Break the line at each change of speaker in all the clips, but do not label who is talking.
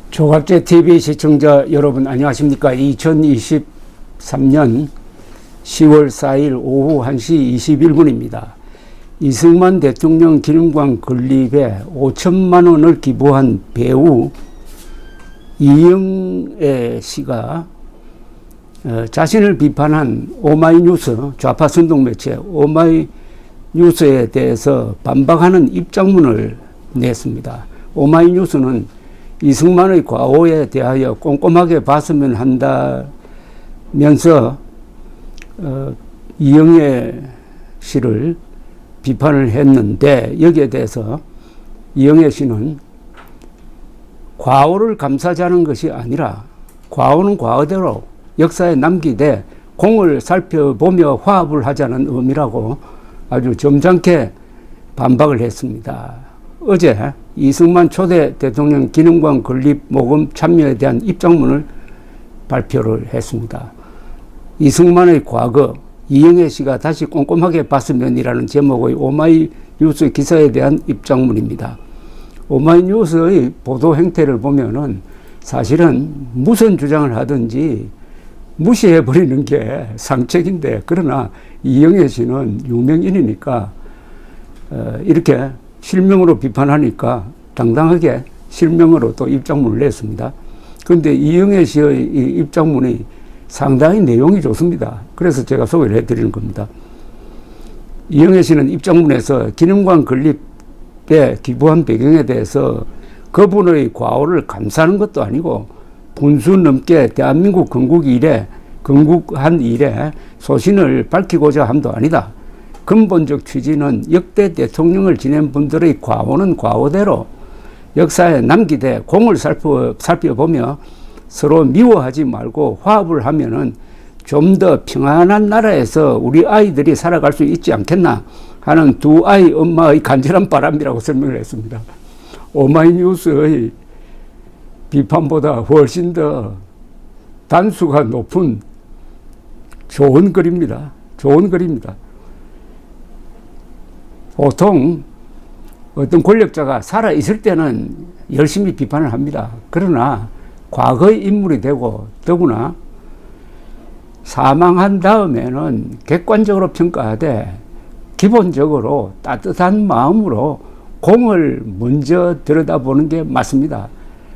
조갑제 TV 시청자 여러분 안녕하십니까? 2023년 10월 4일 오후 1시 21분입니다. 이승만 대통령 기념관 건립에 5천만 원을 기부한 배우 이영애 씨가 자신을 비판한 오마이뉴스 좌파 선동 매체 오마이뉴스에 대해서 반박하는 입장문을 냈습니다. 오마이뉴스는 이승만의 과오에 대하여 꼼꼼하게 봤으면 한다면서 이영애 씨를 비판을 했는데, 여기에 대해서 이영애 씨는 과오를 감싸자는 것이 아니라 과오는 과오대로 역사에 남기되 공을 살펴보며 화합을 하자는 의미라고 아주 점잖게 반박을 했습니다. 어제 이승만 초대 대통령 기념관 건립 모금 참여에 대한 입장문을 발표를 했습니다. 이승만의 과거, 이영애 씨가 다시 꼼꼼하게 봤으면이라는 제목의 오마이뉴스 기사에 대한 입장문입니다. 오마이뉴스의 보도 행태를 보면은 사실은 무슨 주장을 하든지 무시해버리는 게 상책인데, 그러나 이영애 씨는 유명인이니까 이렇게 실명으로 비판하니까 당당하게 실명으로 또 입장문을 냈습니다. 그런데 이영애 씨의 이 입장문이 상당히 내용이 좋습니다. 그래서 제가 소개를 해드리는 겁니다. 이영애 씨는 입장문에서 기념관 건립에 기부한 배경에 대해서 그분의 과오를 감싸는 것도 아니고 분수 넘게 대한민국 건국한 이래 소신을 밝히고자 함도 아니다. 근본적 취지는 역대 대통령을 지낸 분들의 과오는 과오대로 역사에 남기되 공을 살펴보며 서로 미워하지 말고 화합을 하면은 좀 더 평안한 나라에서 우리 아이들이 살아갈 수 있지 않겠나 하는 두 아이 엄마의 간절한 바람이라고 설명을 했습니다. 오마이뉴스의 비판보다 훨씬 더 단수가 높은 좋은 글입니다. 좋은 글입니다. 보통 어떤 권력자가 살아있을 때는 열심히 비판을 합니다. 그러나 과거의 인물이 되고 더구나 사망한 다음에는 객관적으로 평가하되 기본적으로 따뜻한 마음으로 공을 먼저 들여다보는 게 맞습니다.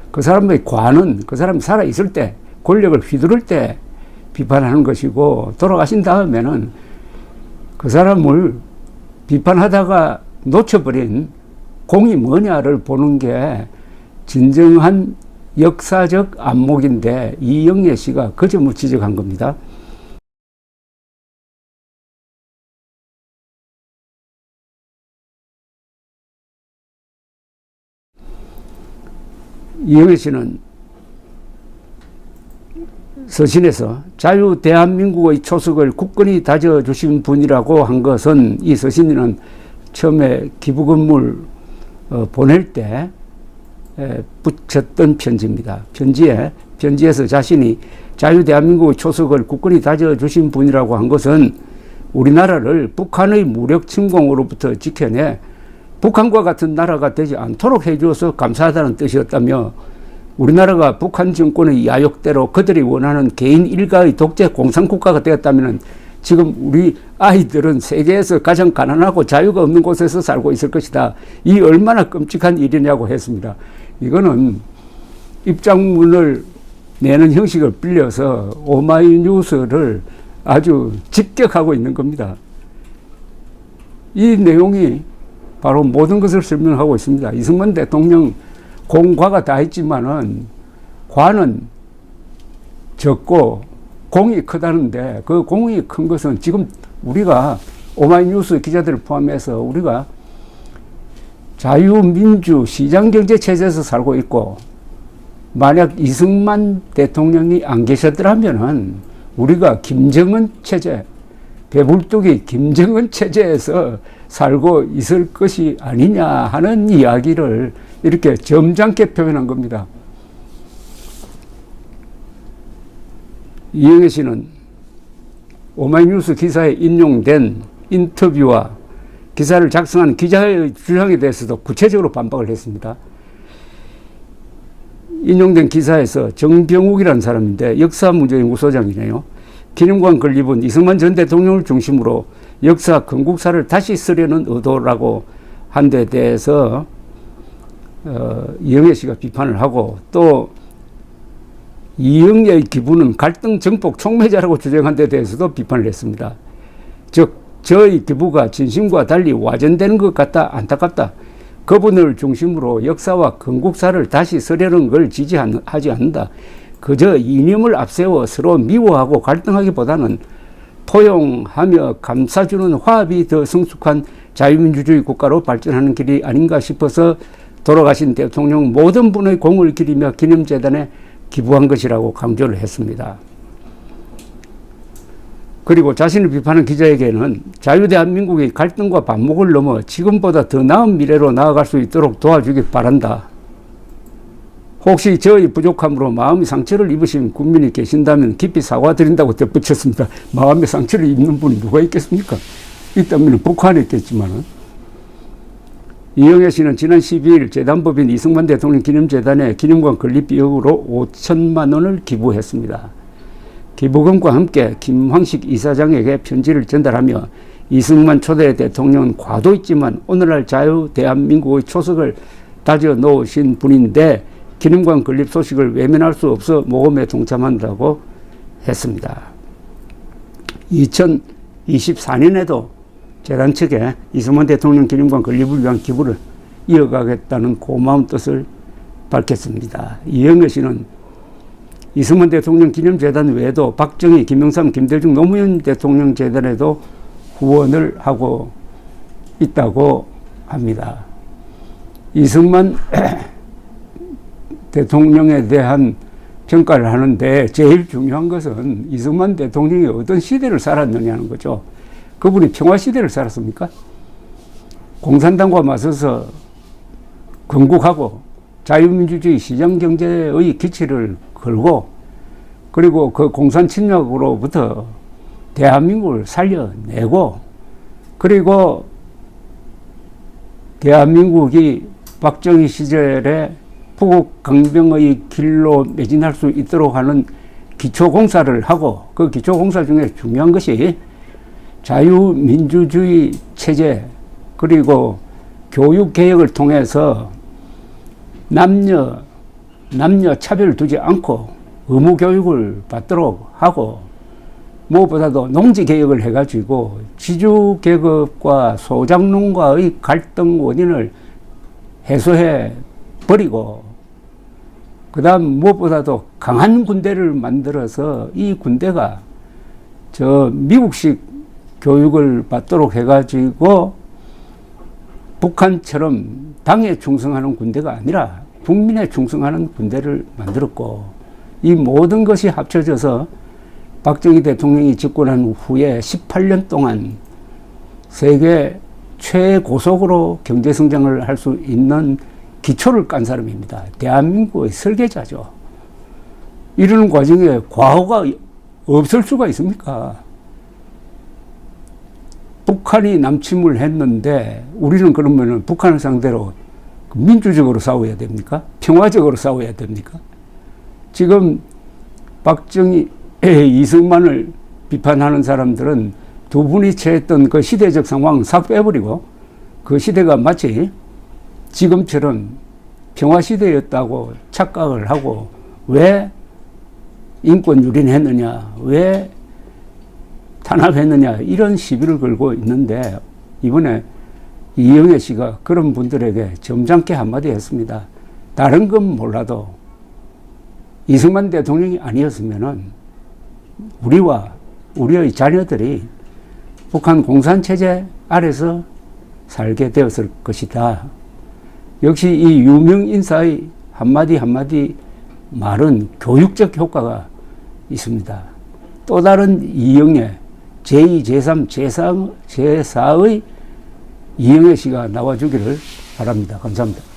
그 사람의 관은 그 사람이 살아있을 때, 권력을 휘두를 때 비판하는 것이고, 돌아가신 다음에는 그 사람을 비판하다가 놓쳐버린 공이 뭐냐를 보는 게 진정한 역사적 안목인데, 이영애 씨가 그 점을 지적한 겁니다. 이영애 씨는 서신에서 자유 대한민국의 초석을 굳건히 다져주신 분이라고 한 것은, 이 서신은 처음에 기부금을 보낼 때 붙였던 편지입니다. 편지에서 자신이 자유 대한민국의 초석을 굳건히 다져주신 분이라고 한 것은 우리나라를 북한의 무력 침공으로부터 지켜내 북한과 같은 나라가 되지 않도록 해주어서 감사하다는 뜻이었다며, 우리나라가 북한 정권의 야욕대로 그들이 원하는 개인 일가의 독재 공산국가가 되었다면 지금 우리 아이들은 세계에서 가장 가난하고 자유가 없는 곳에서 살고 있을 것이다. 이 얼마나 끔찍한 일이냐고 했습니다. 이거는 입장문을 내는 형식을 빌려서 오마이뉴스를 아주 직격하고 있는 겁니다. 이 내용이 바로 모든 것을 설명하고 있습니다. 이승만 대통령 공과가 다 있지만은 과는 적고 공이 크다는데, 그 공이 큰 것은 지금 우리가 오마이뉴스 기자들을 포함해서 우리가 자유민주 시장경제 체제에서 살고 있고, 만약 이승만 대통령이 안 계셨더라면은 우리가 김정은 체제, 배불뚝이 김정은 체제에서 살고 있을 것이 아니냐 하는 이야기를 이렇게 점잖게 표현한 겁니다. 이영애 씨는 오마이뉴스 기사에 인용된 인터뷰와 기사를 작성한 기자의 주장에 대해서도 구체적으로 반박을 했습니다. 인용된 기사에서 정병욱이라는 사람인데 역사문제연구소장이네요. 기념관 건립은 이승만 전 대통령을 중심으로 역사 건국사를 다시 쓰려는 의도라고 한 데 대해서 이영애 씨가 비판을 하고, 또 이영애의 기부는 갈등 정복 촉매자라고 주장한 데 대해서도 비판을 했습니다. 즉 저의 기부가 진심과 달리 와전되는 것 같다, 안타깝다. 그분을 중심으로 역사와 건국사를 다시 쓰려는 걸 지지하지 않는다. 그저 이념을 앞세워 서로 미워하고 갈등하기보다는 포용하며 감싸주는 화합이 더 성숙한 자유민주주의 국가로 발전하는 길이 아닌가 싶어서 돌아가신 대통령 모든 분의 공을 기리며 기념재단에 기부한 것이라고 강조를 했습니다. 그리고 자신을 비판한 기자에게는 자유대한민국이 갈등과 반목을 넘어 지금보다 더 나은 미래로 나아갈 수 있도록 도와주길 바란다. 혹시 저의 부족함으로 마음의 상처를 입으신 국민이 계신다면 깊이 사과드린다고 덧붙였습니다. 마음의 상처를 입는 분이 누가 있겠습니까? 있다면 북한에 있겠지만은. 이영애 씨는 지난 12일 재단법인 이승만 대통령 기념재단에 기념관 건립 비용으로 5천만 원을 기부했습니다. 기부금과 함께 김황식 이사장에게 편지를 전달하며 이승만 초대 대통령은 과도 있지만 오늘날 자유 대한민국의 초석을 다져 놓으신 분인데 기념관 건립 소식을 외면할 수 없어 모금에 동참한다고 했습니다. 2024년에도 재단 측에 이승만 대통령 기념관 건립을 위한 기부를 이어가겠다는 고마운 뜻을 밝혔습니다. 이영애 씨는 이승만 대통령 기념재단 외에도 박정희, 김영삼, 김대중, 노무현 대통령 재단에도 후원을 하고 있다고 합니다. 이승만 대통령에 대한 평가를 하는데 제일 중요한 것은 이승만 대통령이 어떤 시대를 살았느냐는 거죠. 그분이 평화시대를 살았습니까? 공산당과 맞서서 건국하고 자유민주주의 시장경제의 기치를 걸고, 그리고 그 공산 침략으로부터 대한민국을 살려내고, 그리고 대한민국이 박정희 시절에富강병의 길로 매진할 수 있도록 하는 기초공사를 하고, 그 기초공사 중에 중요한 것이 자유민주주의 체제, 그리고 교육개혁을 통해서 남녀 차별 두지 않고 의무교육을 받도록 하고, 무엇보다도 농지개혁을 해가지고 지주계급과 소작농과의 갈등 원인을 해소해 버리고, 그 다음 무엇보다도 강한 군대를 만들어서 이 군대가 저 미국식 교육을 받도록 해가지고 북한처럼 당에 충성하는 군대가 아니라 국민에 충성하는 군대를 만들었고, 이 모든 것이 합쳐져서 박정희 대통령이 집권한 후에 18년 동안 세계 최고속으로 경제성장을 할 수 있는 기초를 깐 사람입니다. 대한민국의 설계자죠. 이러는 과정에 과오가 없을 수가 있습니까? 북한이 남침을 했는데 우리는 그러면은 북한을 상대로 민주적으로 싸워야 됩니까? 평화적으로 싸워야 됩니까? 지금 박정희, 이승만을 비판하는 사람들은 두 분이 처했던 그 시대적 상황 싹 빼버리고, 그 시대가 마치 지금처럼 평화시대였다고 착각을 하고, 왜 인권 유린했느냐, 왜 탄압했느냐, 이런 시비를 걸고 있는데, 이번에 이영애 씨가 그런 분들에게 점잖게 한마디 했습니다. 다른 건 몰라도 이승만 대통령이 아니었으면은 우리와 우리의 자녀들이 북한 공산체제 아래서 살게 되었을 것이다. 역시 이 유명 인사의 한마디 한마디 말은 교육적 효과가 있습니다. 또 다른 이영애, 제2, 제3, 제4의 이영애 씨가 나와주기를 바랍니다. 감사합니다.